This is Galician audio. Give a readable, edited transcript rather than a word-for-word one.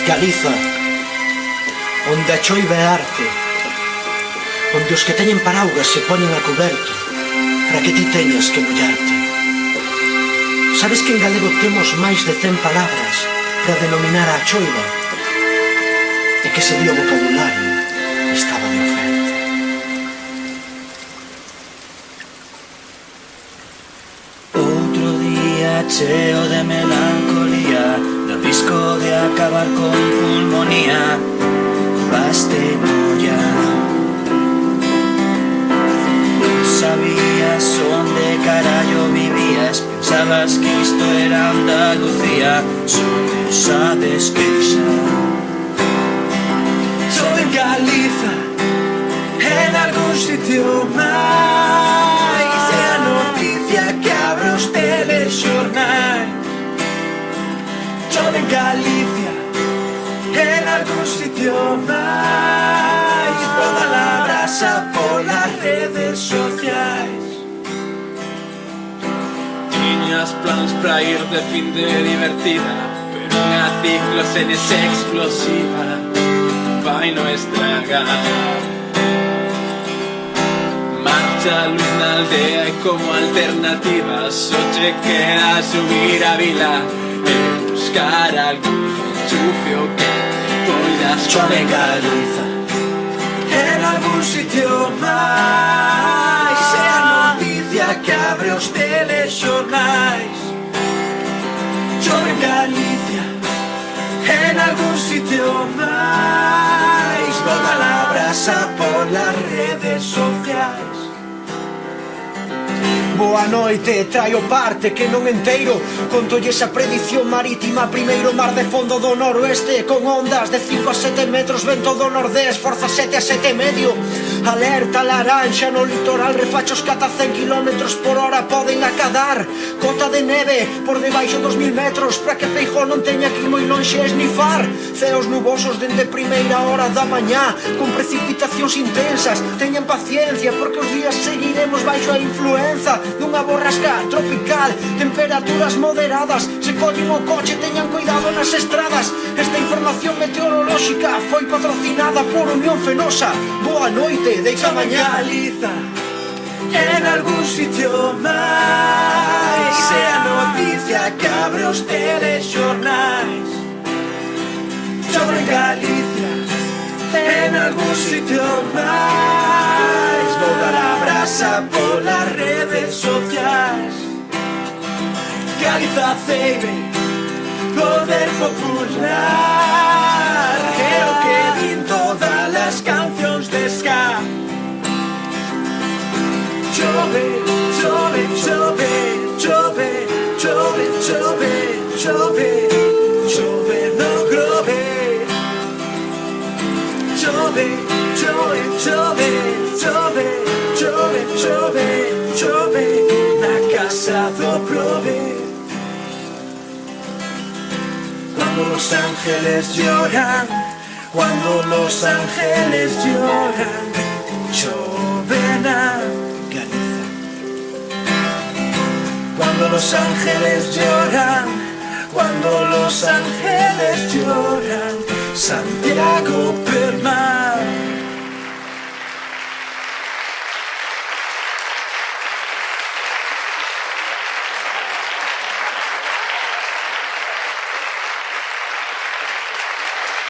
Galiza, onde a choiva é arte, onde os que teñen paraugas se poñen a cuberto para que ti teñas que mollarte. Sabes que en galego temos máis de 100 palabras para denominar a choiva e que ese día o vocabulario estaba de oferta. Outro día cheo de melancolía, do risco de acabar con pulmonía, vaste molla. Non sabías onde carallo vivías, pensabas que isto era Andalucía, só te sabes queixar. Chove en Galiza, en algún sitio máis, é a noticia que abre os telexornais. Chove en Galicia, en algún sitio máis, toda la brasa polas redes sociais. Tiñas plans pra ir de fin de divertida, pero unha ciclosenes explosiva vai no estragar. Marcha luz na aldea e como alternativa só che queda subir a vila e buscar algún chufio que poidas. Chove en Galiza, en algún sitio máis, é a noticia que abre os telexornais. Chove en Galicia, en algún sitio máis, volta la brasa por las redes sociais. Boa noite, traio parte que non enteiro. Contolle esa predición marítima. Primeiro mar de fondo do noroeste, con ondas de 5 a 7 metros, vento do nordés, forza 7 a 7 e medio. Alerta laranxa no litoral, refachos que ata 100 km/h poden acadar. Cota de neve por debaixo dos 1000 metros, para que Feijóo non teña que ir moi lonxe a esnifar. Ceos nubosos dende primeira hora da mañá, con precipitacións intensas. Teñan paciencia, porque os días seguiremos baixo a influenza dunha borrasca tropical. Temperaturas moderadas, se collen o coche teñan cuidado nas estradas. Esta información meteorolóxica foi patrocinada por Unión Fenosa. Boa noite, deixa mañá. Galiza, en algún sitio máis, é a noticia que abre os telexornais. Chove en Galicia, en algún sitio máis, vou dar a brasa polas redes sociais. Galiza ceibe, poder popular, é o que din todas as cancións de ska. Chove, chove, chove, chove, chove, chove, chove, chove no grove. Chove, chove, chove, chove, chove, chove, chove na casa do prove. Cuando los ángeles lloran, cuando los ángeles lloran, chove na Galiza. Cuando los ángeles lloran, cuando los ángeles lloran, Santiago